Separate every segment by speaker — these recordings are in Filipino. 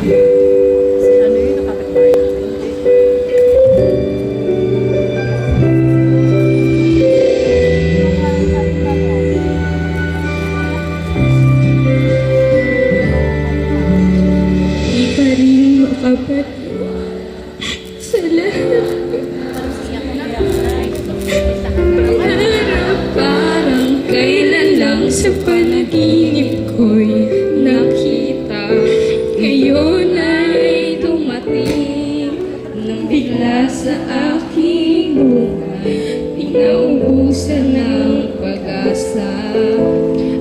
Speaker 1: Ano yun, nakapit-bahay natin?
Speaker 2: Di pa rin makapaniwa sa lahat. Pangarap parang kailan lang sa panaginip ko'y nakita. Ngayon ay dumating nang bigla sa aking buhay. Pinaubusan ng pag-asa.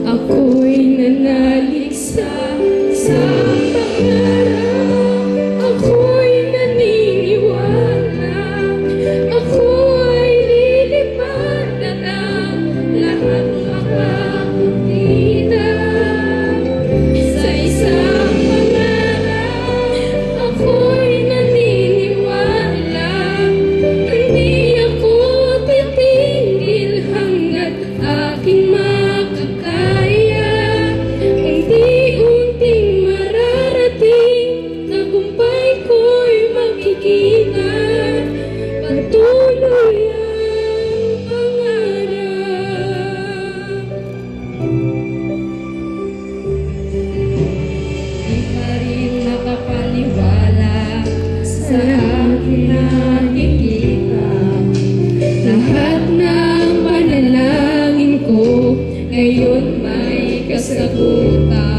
Speaker 2: Ako'y nanalig sa pangarap. Ako'y naniniwala. Ako ay lilipad at ang lahat makakita. Sa isang pangarap, ako'y naniniwala. Hindi ako titigil hanggat aking makakaya. Unti-unting mararating, tagumpay ko'y makikita. Patuloy ang pangarap. Di pa rin makapaniwala sa aking nakikita. Lahat ng panalangin ko ngayon may kasagutan.